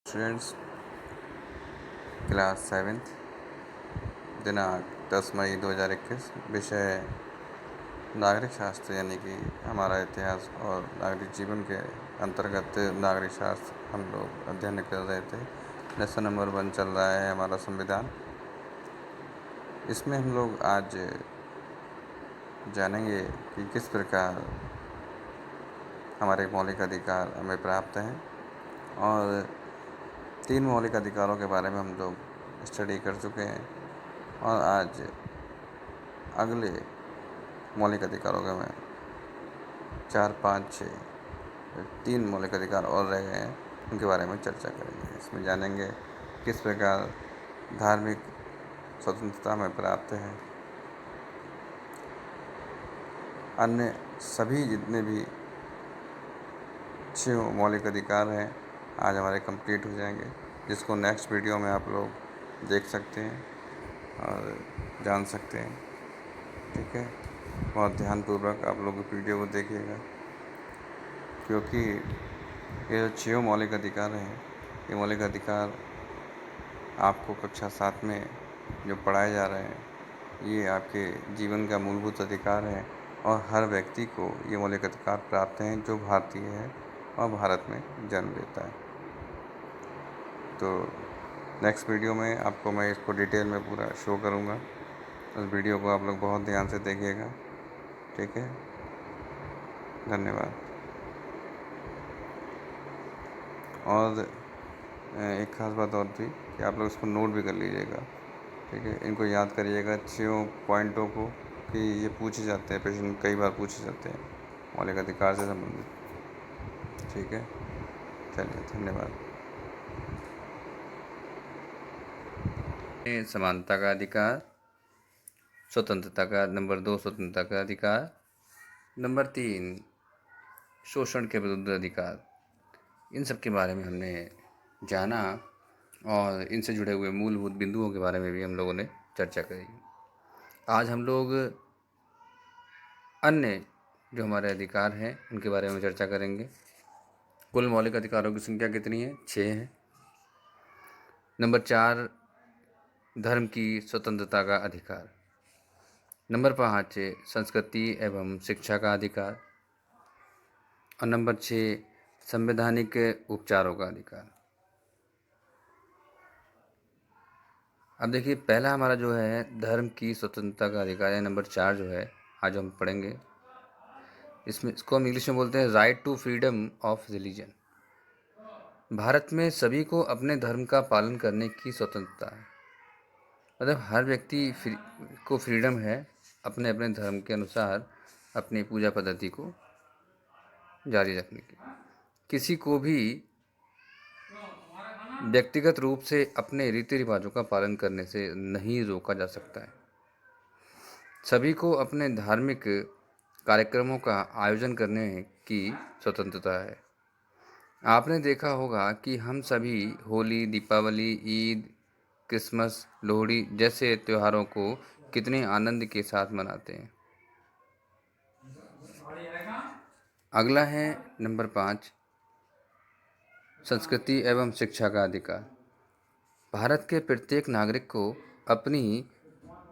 Students, class 7th, दिनांक 10 मई 2021। विषय नागरिक शास्त्र यानी कि हमारा इतिहास और नागरिक जीवन के अंतर्गत नागरिक शास्त्र हम लोग अध्ययन कर रहे थे। लेसन नंबर 1 चल रहा है हमारा संविधान। इसमें हम लोग आज जानेंगे कि किस प्रकार हमारे मौलिक अधिकार हमें प्राप्त हैं और 3 मौलिक अधिकारों के बारे में हम लोग स्टडी कर चुके हैं और आज अगले मौलिक अधिकारों के में 4, 5, 6 3 मौलिक अधिकार और रह गए हैं, उनके बारे में चर्चा करेंगे। इसमें जानेंगे किस प्रकार धार्मिक स्वतंत्रता हमें प्राप्त है। अन्य सभी जितने भी 6 मौलिक अधिकार हैं आज हमारे कंप्लीट हो जाएंगे, जिसको नेक्स्ट वीडियो में आप लोग देख सकते हैं और जान सकते हैं। ठीक है, बहुत ध्यानपूर्वक आप लोग वीडियो को देखिएगा, क्योंकि ये जो 6 मौलिक अधिकार हैं, ये मौलिक अधिकार आपको कक्षा 7 में जो पढ़ाए जा रहे हैं, ये आपके जीवन का मूलभूत अधिकार है और हर व्यक्ति को ये मौलिक अधिकार प्राप्त हैं जो भारतीय है और भारत में जन्म लेता है। तो नेक्स्ट वीडियो में आपको मैं इसको डिटेल में पूरा शो करूँगा। उस वीडियो को आप लोग बहुत ध्यान से देखिएगा। ठीक है, धन्यवाद। और एक ख़ास बात और थी कि आप लोग इसको नोट भी कर लीजिएगा। ठीक है, इनको याद करिएगा 6 पॉइंटों को, कि ये पूछे जाते हैं, प्रश्न कई बार पूछे जाते हैं मौलिक अधिकार से संबंधित। ठीक है, चलिए, धन्यवाद। समानता का अधिकार, स्वतंत्रता का नंबर 2 स्वतंत्रता का अधिकार, नंबर 3 शोषण के विरुद्ध अधिकार, इन सब के बारे में हमने जाना और इनसे जुड़े हुए मूलभूत बिंदुओं के बारे में भी हम लोगों ने चर्चा करी। आज हम लोग अन्य जो हमारे अधिकार हैं उनके बारे में चर्चा करेंगे। कुल मौलिक अधिकारों की संख्या कितनी है? 6 है। नंबर 4 धर्म की स्वतंत्रता का अधिकार, नंबर 5 संस्कृति एवं शिक्षा का अधिकार और नंबर 6 संवैधानिक उपचारों का अधिकार। अब देखिए, पहला हमारा जो है धर्म की स्वतंत्रता का अधिकार है, नंबर 4 जो है आज हम पढ़ेंगे। इसको हम इंग्लिश में बोलते हैं right to freedom of religion. Bharat में सभी को अपने धर्म का पालन करने की स्वतंत्रता है। मतलब हर व्यक्ति को फ्रीडम है अपने अपने धर्म के अनुसार अपनी पूजा पद्धति को जारी रखने की। किसी को भी व्यक्तिगत रूप से अपने रीति रिवाजों का पालन करने से नहीं रोका जा सकता है। सभी को अपने धार्मिक कार्यक्रमों का आयोजन करने की स्वतंत्रता है। आपने देखा होगा कि हम सभी होली, दीपावली, ईद, क्रिसमस, लोहड़ी जैसे त्योहारों को कितने आनंद के साथ मनाते हैं। अगला है नंबर 5 संस्कृति एवं शिक्षा का अधिकार। भारत के प्रत्येक नागरिक को अपनी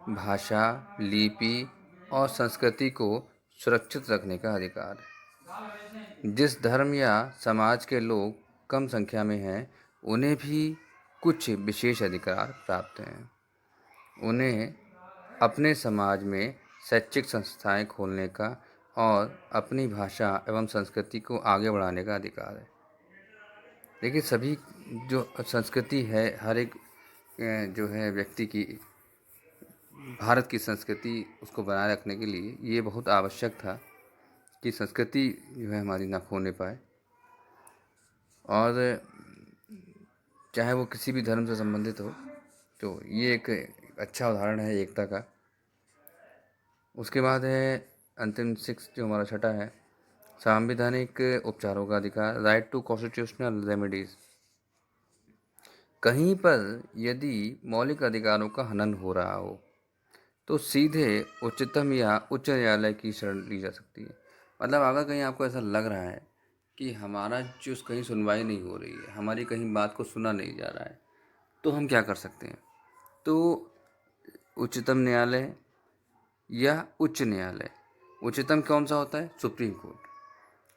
भाषा, लिपि और संस्कृति को सुरक्षित रखने का अधिकार है। जिस धर्म या समाज के लोग कम संख्या में हैं, उन्हें भी कुछ विशेष अधिकार प्राप्त हैं। उन्हें अपने समाज में शैक्षिक संस्थाएं खोलने का और अपनी भाषा एवं संस्कृति को आगे बढ़ाने का अधिकार है। देखिए, सभी जो संस्कृति है, हर एक जो है व्यक्ति की, भारत की संस्कृति उसको बनाए रखने के लिए ये बहुत आवश्यक था कि संस्कृति जो है हमारी ना खोने पाए, और चाहे वो किसी भी धर्म से संबंधित हो। तो ये एक अच्छा उदाहरण है एकता का। उसके बाद है अंतिम 6 जो हमारा छठा है संवैधानिक उपचारों का अधिकार, राइट टू कॉन्स्टिट्यूशनल रेमेडीज। कहीं पर यदि मौलिक अधिकारों का हनन हो रहा हो तो सीधे उच्चतम या उच्च न्यायालय की शरण ली जा सकती है। मतलब अगर कहीं आपको ऐसा लग रहा है कि हमारा जो कहीं सुनवाई नहीं हो रही है, हमारी कहीं बात को सुना नहीं जा रहा है, तो हम क्या कर सकते हैं? तो उच्चतम न्यायालय या उच्च न्यायालय, उच्चतम कौन सा होता है? Supreme court.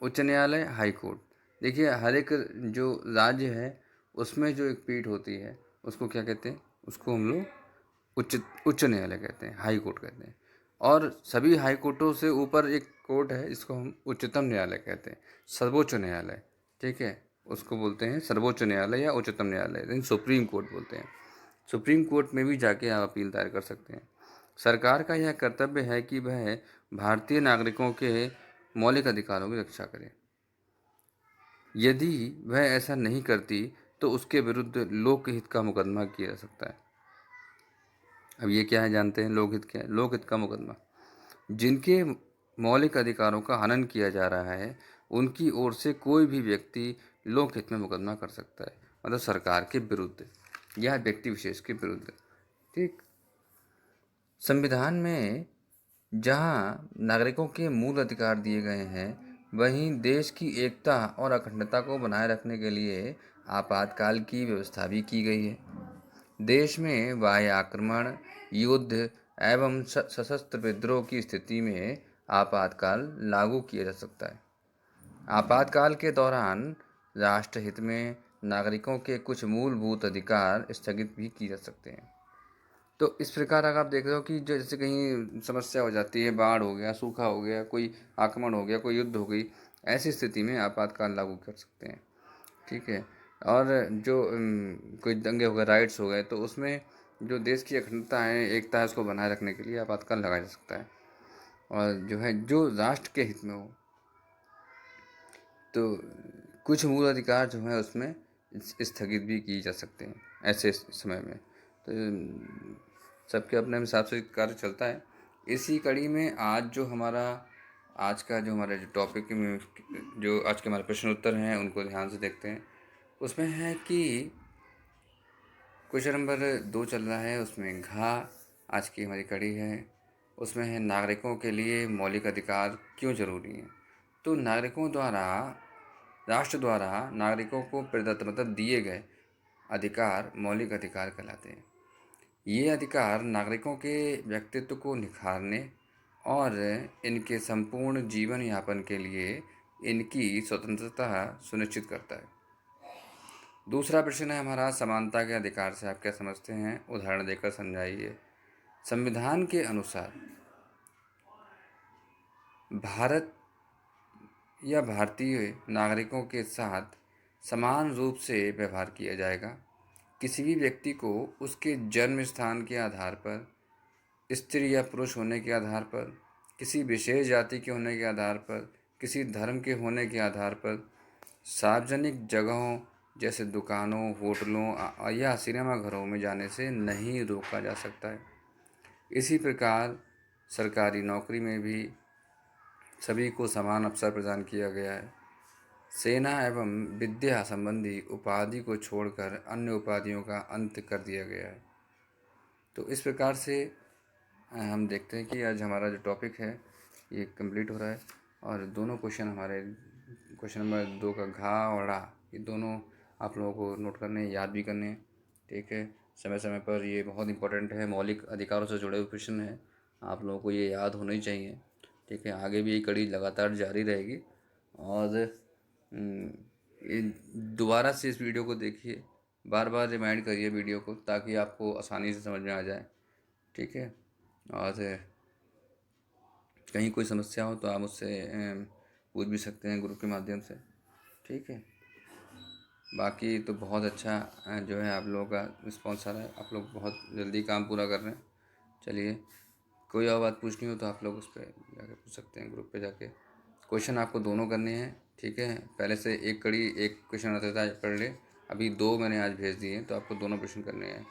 उच्च न्यायालय हाई कोर्ट। देखिए, हर एक जो राज्य है उसमें जो एक पीठ होती है उसको क्या कहते हैं? उसको हम लोग उच्च उच्च न्यायालय कहते हैं, हाई कोर्ट कहते हैं। और सभी हाई कोर्टों से ऊपर एक कोर्ट है जिसको हम उच्चतम न्यायालय कहते हैं, सर्वोच्च न्यायालय। ठीक है, उसको बोलते हैं सर्वोच्च न्यायालय या उच्चतम न्यायालय, लेकिन सुप्रीम कोर्ट बोलते हैं। सुप्रीम कोर्ट में भी जाके आप अपील दायर कर सकते हैं। सरकार का यह कर्तव्य है कि वह भारतीय नागरिकों के मौलिक अधिकारों की रक्षा करे। यदि वह ऐसा नहीं करती तो उसके विरुद्ध लोकहित का मुकदमा किया जा सकता है। अब ये क्या है जानते हैं? लोकहित क्या है? लोकहित का मुकदमा, जिनके मौलिक अधिकारों का हनन किया जा रहा है उनकी ओर से कोई भी व्यक्ति लोकहित में मुकदमा कर सकता है, मतलब सरकार के विरुद्ध या व्यक्ति विशेष के विरुद्ध। ठीक। संविधान में जहाँ नागरिकों के मूल अधिकार दिए गए हैं, वहीं देश की एकता और अखंडता को बनाए रखने के लिए आपातकाल की व्यवस्था भी की गई है। देश में बाह्य आक्रमण, युद्ध एवं सशस्त्र विद्रोह की स्थिति में आपातकाल लागू किया जा सकता है। आपातकाल के दौरान राष्ट्रहित में नागरिकों के कुछ मूलभूत अधिकार स्थगित भी किए जा सकते हैं। तो इस प्रकार अगर आप देख रहे हो कि जो जैसे कहीं समस्या हो जाती है, बाढ़ हो गया, सूखा हो गया, कोई आक्रमण हो गया, कोई युद्ध हो गई, ऐसी स्थिति में आपातकाल लागू कर सकते हैं। ठीक है। और जो कोई दंगे हो गए, राइट्स हो गए, तो उसमें जो देश की अखंडता है, एकता है, उसको बनाए रखने के लिए आपातकाल लगाया जा सकता है। और जो है जो राष्ट्र के हित में हो, तो कुछ मूल अधिकार जो है उसमें स्थगित भी किए जा सकते हैं ऐसे समय में। तो सबके अपने हिसाब से कार्य चलता है। इसी कड़ी में आज जो हमारा जो टॉपिक में जो आज के हमारे प्रश्न उत्तर हैं उनको ध्यान से देखते हैं। उसमें है कि क्वेश्चन नंबर 2 चल रहा है, उसमें आज की हमारी कड़ी है, उसमें है नागरिकों के लिए मौलिक अधिकार क्यों ज़रूरी हैं। तो राष्ट्र द्वारा नागरिकों को प्रदत्त मतलब दिए गए अधिकार मौलिक अधिकार कहलाते हैं। ये अधिकार नागरिकों के व्यक्तित्व को निखारने और इनके संपूर्ण जीवन यापन के लिए इनकी स्वतंत्रता सुनिश्चित करता है। दूसरा प्रश्न है हमारा, समानता के अधिकार से आप क्या समझते हैं? उदाहरण देकर समझाइए। संविधान के अनुसार भारत या भारतीय नागरिकों के साथ समान रूप से व्यवहार किया जाएगा। किसी भी व्यक्ति को उसके जन्म स्थान के आधार पर, स्त्री या पुरुष होने के आधार पर, किसी विशेष जाति के होने के आधार पर, किसी धर्म के होने के आधार पर, सार्वजनिक जगहों जैसे दुकानों, होटलों या सिनेमा घरों में जाने से नहीं रोका जा सकता है। इसी प्रकार सरकारी नौकरी में भी सभी को समान अवसर प्रदान किया गया है। सेना एवं विद्या संबंधी उपाधि को छोड़कर अन्य उपाधियों का अंत कर दिया गया है। तो इस प्रकार से हम देखते हैं कि आज हमारा जो टॉपिक है ये कंप्लीट हो रहा है। और दोनों क्वेश्चन हमारे, क्वेश्चन नंबर 2 का घा और ड़ा, ये दोनों आप लोगों को नोट करने हैं, याद भी करने हैं। ठीक है, समय समय पर ये बहुत इंपॉर्टेंट है, मौलिक अधिकारों से जुड़े हुए प्रश्न हैं, आप लोगों को ये याद होने ही चाहिए। ठीक है, आगे भी ये कड़ी लगातार जारी रहेगी। और दोबारा से इस वीडियो को देखिए, बार बार रिमाइंड करिए वीडियो को, ताकि आपको आसानी से समझ में आ जाए। ठीक है। और कहीं कोई समस्या हो तो आप मुझसे पूछ भी सकते हैं ग्रुप के माध्यम से। ठीक है। बाकी तो बहुत अच्छा जो है आप लोगों का रिस्पॉन्स आ रहा है, आप लोग बहुत जल्दी काम पूरा कर रहे हैं। चलिए, कोई और बात पूछनी हो तो आप लोग उस पर जाके पूछ सकते हैं, ग्रुप पे जाके। क्वेश्चन आपको दोनों करने हैं। ठीक है, पहले से एक क्वेश्चन आता था पढ़ ले, अभी 2 मैंने आज भेज दिए हैं, तो आपको दोनों प्रश्न करने हैं।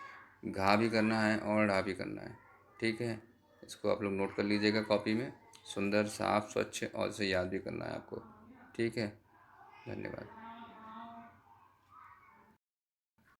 घा भी करना है और ढ़ा भी करना है। ठीक है, इसको आप लोग नोट कर लीजिएगा कॉपी में, सुंदर, साफ, स्वच्छ, और इसे याद भी करना है आपको। ठीक है, धन्यवाद।